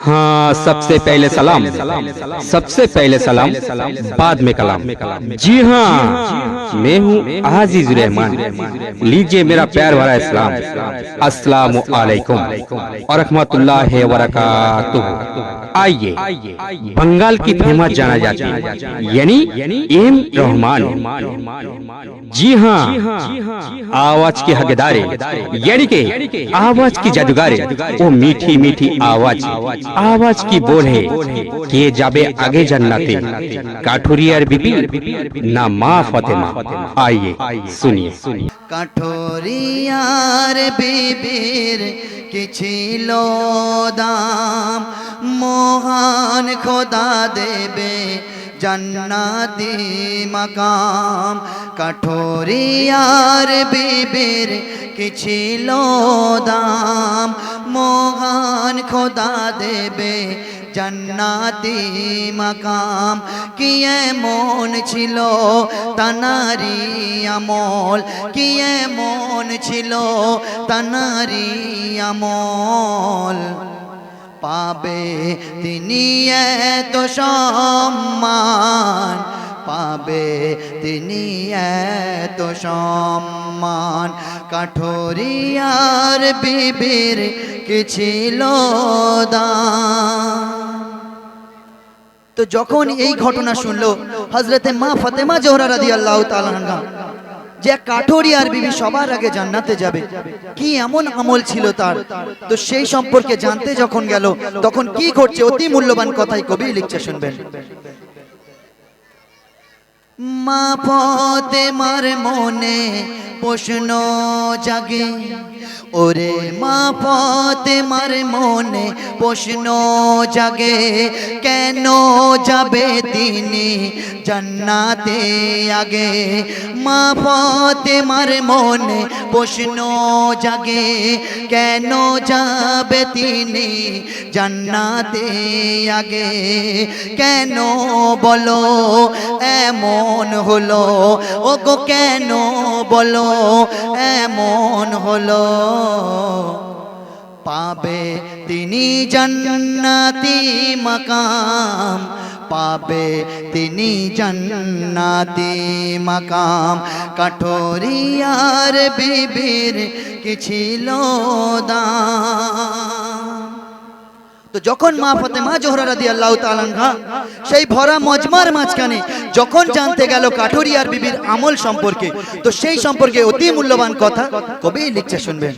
हाँ, सबसे पहले सलाम, सबसे पहले सलाम, बाद में कलाम। जी हाँ, मैं हूँ आजीज रहमान। लीजिए मेरा प्यार भरा इस्लाम। अस्सलामु अलैकुम और रहमतुल्लाहि व बरकातुहू। आइए, बंगाल की फेमस जाना जाती है यानी एम रहमान। जी हाँ, आवाज की हकदारे यानी के आवाज की जादूगारे, वो मीठी मीठी आवाज, आवाज की बोल है কে যাবে আগে জান্নাতে, কাঠুরিয়ার বিবি না মা ফাতেমা। आइए सुनिए। কাঠুরিয়ার বিবির কি ছিল দাম, মহান খোদা দেবে জান্নাতি মাকাম। কাঠুরিয়ার বিবির কি ছিল দাম, মহান খোদা দেবে জান্নাতি মাকাম। কি এমন ছিল তানারি আমল, কি এমন ছিল তানারি আমল, পাবে তিনি এত সম্মান, পাবে তিনি এত সম্মান। কাঠুরিয়ার বিবির কি ছিল দাম। তো যখন এই ঘটনা শুনলো হযরতে মা ফাতেমা জোহরা রাদিয়াল্লাহু তাআলা আনহা, যে কাঠুরিয়ার বিবি সবার আগে জান্নাতে যাবে, কি এমন আমল ছিল তার, তো সেই সম্পর্কে জানতে যখন গেল তখন কি ঘটছে অতি মূল্যবান কথাই কবি লিখছে, শুনবেন। মা ফাতেমার মনে প্রশ্ন জাগে, ওরে মা ফাতেমার মনে প্রশ্ন জাগে, কেন যাবে তিনি জান্নাতে আগে। মা ফাতেমার মনে প্রশ্ন জাগে, কেন যাবে তিনি জান্নাতে আগে। কেন বলো এমন হলো, ও গো কেন বলো এমন হলো, পাবে তিনি জান্নাতি মাকাম, পাবে তিনি জান্নাতি মাকাম। কাঠুরিয়ার বিবির কি ছিল দাম। তো যখন মা ফাতেমা জোহরা রাদিয়াল্লাহু তাআলা আনহা সেই ভরা মজমার মাঝখানে যখন জানতে গেল কাঠুরিয়ার বিবির আমল সম্পর্কে, তো সেই সম্পর্কে অতি মূল্যবান কথা কবি লিখছে, শুনবেন।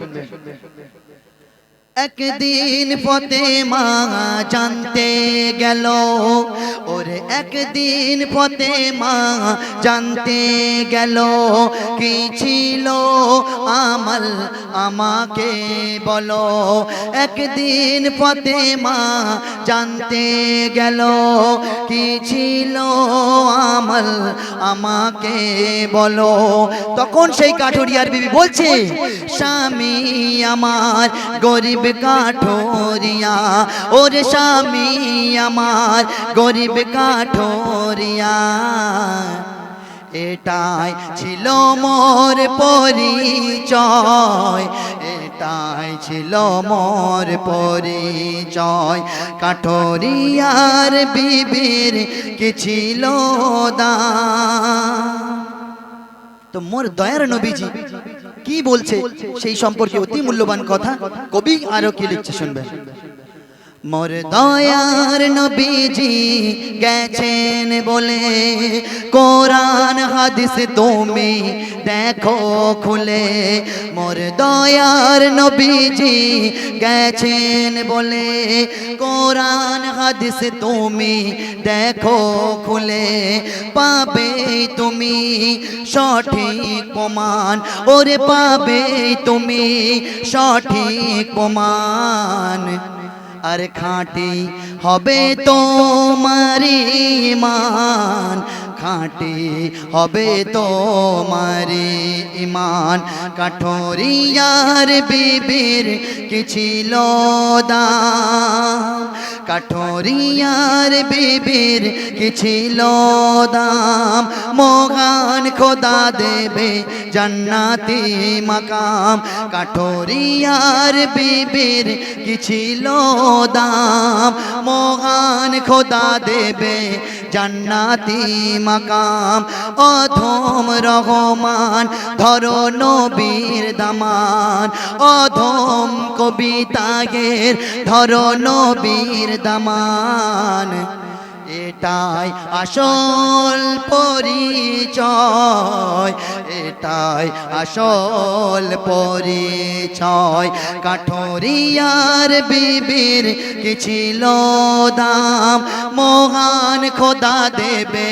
একদিন ফাতেমা জানতে গেল, ওরে একদিন ফাতেমা জানতে গেল, কি ছিল আমল আমাকে বলো। একদিন ফাতেমা জানতে গেল, কি ছিল আমল আমাকে বলো। তখন সেই কাঠুরিয়ার বিবি বলছে, স্বামী আমার গরিব কাঠুরিয়া, ওরে স্বামী আমার গরিব কাঠুরিয়া, এটাই ছিল মোর পরিচয়, এটাই ছিল মোর পরিচয়। কাঠুরিয়ার বিবির কি ছিল দাম। তো মোর দয়ার নবীজি কি বলছে সেই সম্পর্কে অতি মূল্যবান কথা কবি আরো কি লিখছে, শুনবেন। মোর দয়ার নবীজি গেছেন বলে, কোরআন হাদিস তুমি দেখো খুলে। মোর দয়ার নবীজি গেছেন বলে, কোরআন হাদিস তুমি দেখো খুলে। পাবে তুমি সঠিক প্রমাণ, ওরে পাবে তুমি সঠিক প্রমাণ। আর খাঁটি হবে তোমার ঈমান, খাঁটি হবে তোমার ঈমান। কাঠুরিয়ার বিবির কি ছিল দাম, কাঠুরিয়ার বিবির কি ছিল দাম, মহান খোদা দেবে জান্নাতি মাকাম। কাঠুরিয়ার বিবির কি ছিল দাম, মহান খোদা দেবে জান্নাতি মাকাম। অধম রহমান ধরো নবীর দামান, অধম কবিতায়ের ধরো নবীর দামান। এটাই আসল পরিচয়, এটাই আসল পরিচয়। কাঠুরিয়ার বিবির কি ছিল দাম, মহান খোদা দেবে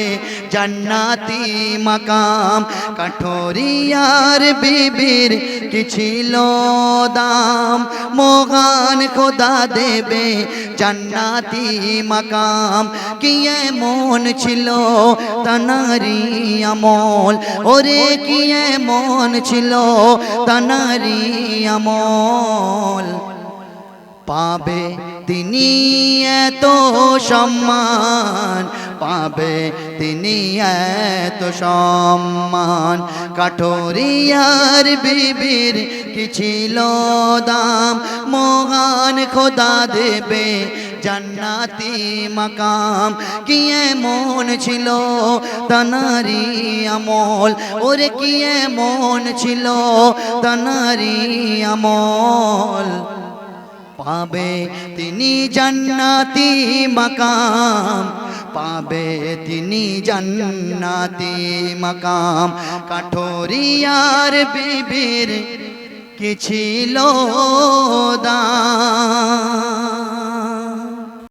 জান্নাতি মাকাম। কাঠুরিয়ার বিবির কি ছিল দাম, মহান খোদা দেবে জান্নাতি মাকাম। কি এমন ছিল তানারি আমল, ওরে কি এমন ছিল তানারি আমল। পাবে তিনি এত সম্মান, পাবে তিনি এত সম্মান। কাঠুরিয়ার বিবির কি ছিল দাম, মহান খোদা দেবে জান্নাতি মাকাম। কি এমন ছিল তানারি আমল, ওরে কি এমন ছিল তানারি আমল। পাবে তিনি জান্নাতি মাকাম, পাবে তিনি জান্নাতি মাকাম। কাঠুরিয়ার বিবির কি ছিল দাম।